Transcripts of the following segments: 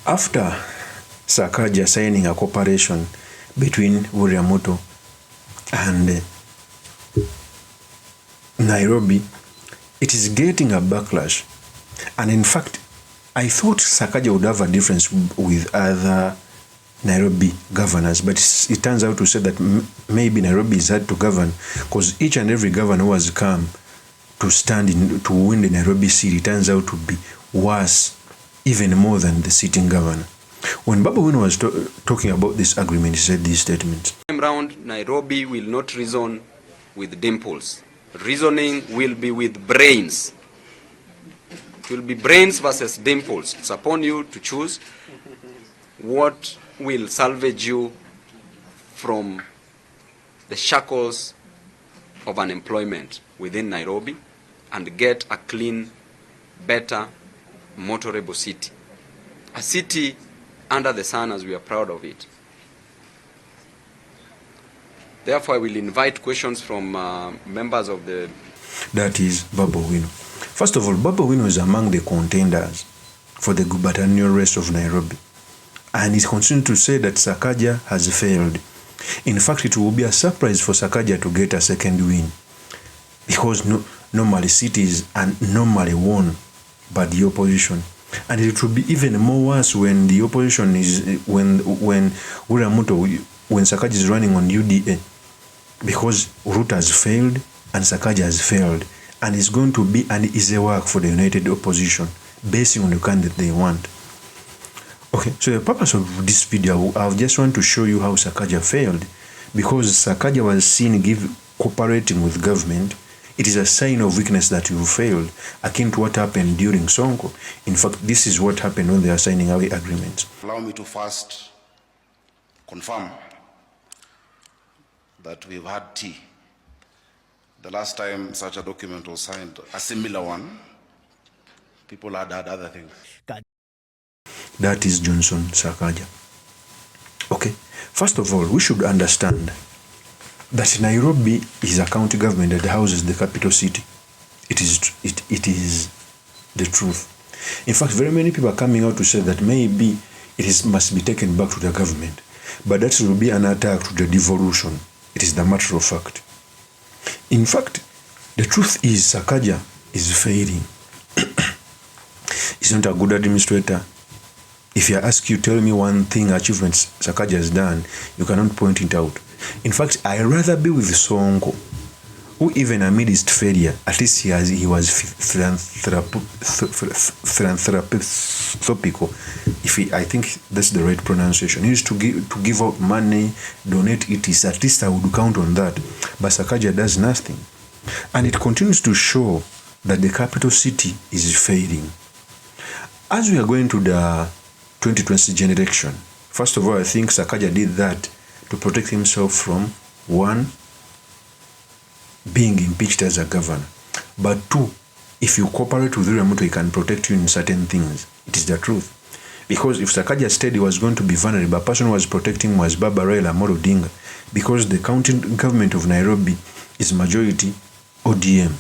After Sakaja signing a cooperation between William Ruto and Nairobi, it is getting a backlash. And in fact, I thought Sakaja would have a difference with other Nairobi governors, but it turns out to say that maybe Nairobi is hard to govern because each and every governor who has come to stand in to win the Nairobi city turns out to be worse, even more than the sitting governor. When BABU OWINO was talking about this agreement, he said these statements. Time round, Nairobi will not reason with dimples. Reasoning will be with brains. It will be brains versus dimples. It's upon you to choose what will salvage you from the shackles of unemployment within Nairobi and get a clean, better, motorable city. A city under the sun as we are proud of it. Therefore, I will invite questions from members of the... That is BABU OWINO. First of all, BABU OWINO is among the contenders for the gubernatorial race of Nairobi. And he continues to say that Sakaja has failed. In fact, it will be a surprise for Sakaja to get a second win. Because normally cities are normally won by the opposition. And it will be even more worse when the opposition is, when William Ruto, when Sakaja is running on UDA. Because Ruto has failed and Sakaja has failed. And it's going to be an easy work for the united opposition, based on the candidate they want. Okay, so the purpose of this video, I just want to show you how Sakaja failed. Because Sakaja was seen cooperating with government, it is a sign of weakness that you failed, akin to what happened during Sonko. In fact, this is what happened when they are signing away agreements. Allow me to first confirm that we've had tea. The last time such a document was signed, a similar one, people had other things. That is Johnson Sakaja. Okay, first of all, we should understand that Nairobi is a county government that houses the capital city. It is the truth. In fact, very many people are coming out to say that maybe must be taken back to the government. But that will be an attack to the devolution. It is the matter of fact. In fact, the truth is Sakaja is failing. He's not a good administrator. If I ask you, tell me one thing, achievements Sakaja has done, you cannot point it out. In fact, I'd rather be with Sonko, who even amidst failure, at least he was philanthropical. I think that's the right pronunciation. He used to give out money, donate it. At least I would count on that. But Sakaja does nothing. And it continues to show that the capital city is failing. As we are going to the 2020 general election, first of all, I think Sakaja did that to protect himself from, one, being impeached as a governor. But two, if you cooperate with William Ruto, he can protect you in certain things. It is the truth. Because if Sakaja said he was going to be vulnerable, a person who was protecting him was Baba Raila Amolo Odinga. Because the county government of Nairobi is majority ODM.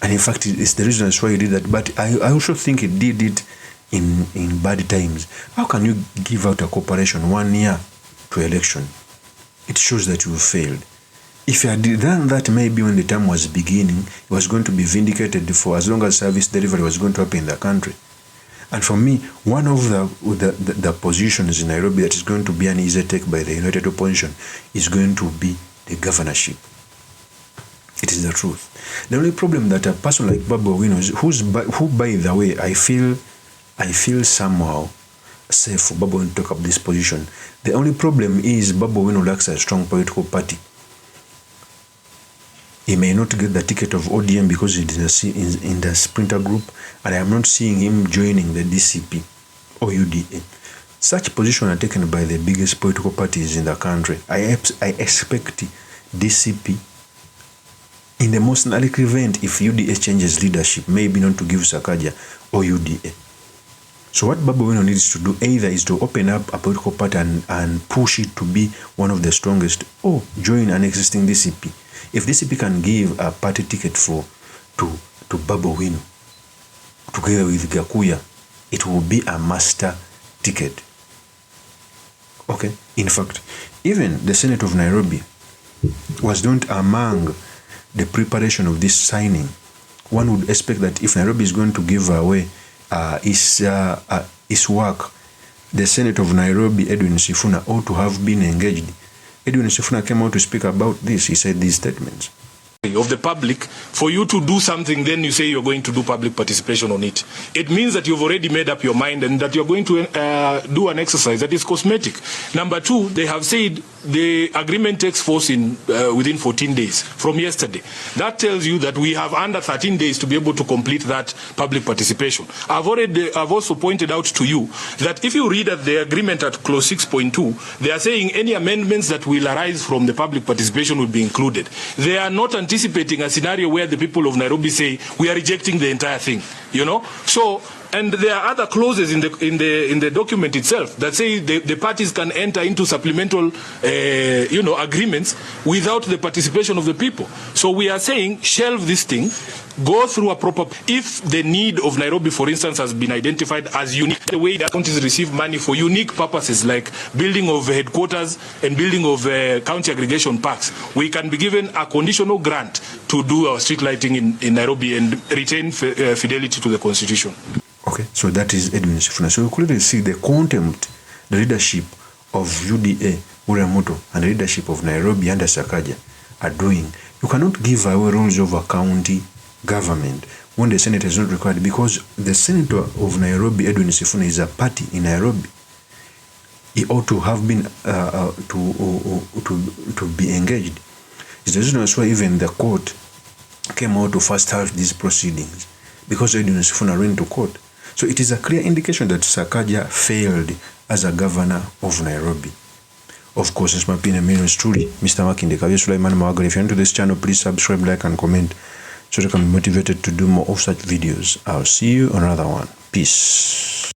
And in fact, it's the reason why he did that. But I also think he did it in bad times. How can you give out a cooperation 1 year to election? It shows that you failed. If you had done that, maybe when the term was beginning, it was going to be vindicated for as long as service delivery was going to happen in the country. And for me, one of the positions in Nairobi that is going to be an easy take by the united opposition is going to be the governorship. It is the truth. The only problem that a person like BABU OWINO, who by the way, I feel somehow safe for BABU OWINO to take up this position. The only problem is BABU OWINO lacks a strong political party. He may not get the ticket of ODM because he is in the sprinter group, and I am not seeing him joining the DCP or UDA. Such positions are taken by the biggest political parties in the country. I expect DCP, in the most likely event, if UDA changes leadership, maybe not to give Sakaja or UDA. So what BABU OWINO needs to do either is to open up a political party and push it to be one of the strongest, or join an existing DCP. If DCP can give a party ticket to BABU OWINO together with Gakuya, it will be a master ticket. Okay, in fact, even the Senate of Nairobi was not among the preparation of this signing. One would expect that if Nairobi is going to give away its work, the Senate of Nairobi, Edwin Sifuna, ought to have been engaged. Edwin Sifuna came out to speak about this. He said these statements. Of the public, for you to do something, then you say you're going to do public participation on it. It means that you've already made up your mind and that you're going to do an exercise that is cosmetic. Number two, they have said the agreement takes force in within 14 days from yesterday. That tells you that we have under 13 days to be able to complete that public participation. I've also pointed out to you that if you read at the agreement at clause 6.2, they are saying any amendments that will arise from the public participation will be included. They are not anticipating a scenario where the people of Nairobi say we are rejecting the entire thing, you know. So, and there are other clauses in the document itself that say the parties can enter into supplemental agreements without the participation of the people. So we are saying shelve this thing, go through a proper, if the need of Nairobi, for instance, has been identified as unique, the way the counties receive money for unique purposes like building of headquarters and building of county aggregation parks, we can be given a conditional grant to do our street lighting in Nairobi and retain fidelity to the constitution. Okay, so that is Edwin Sifuna. So you clearly see the contempt the leadership of UDA, William Ruto, and the leadership of Nairobi under Sakaja are doing. You cannot give away rules of a county government when the Senate is not required, because the Senator of Nairobi, Edwin Sifuna, is a party in Nairobi. He ought to have been to be engaged. It's the reason why even the court came out to fast halt these proceedings, because Edwin Sifuna ran to court. So it is a clear indication that Sakaja failed as a governor of Nairobi. Of course, it's my opinion, is truly Mr. Makinde Kavya Sulaiman Mawagali. If you're into this channel, please subscribe, like, and comment so that I can be motivated to do more of such videos. I'll see you on another one. Peace.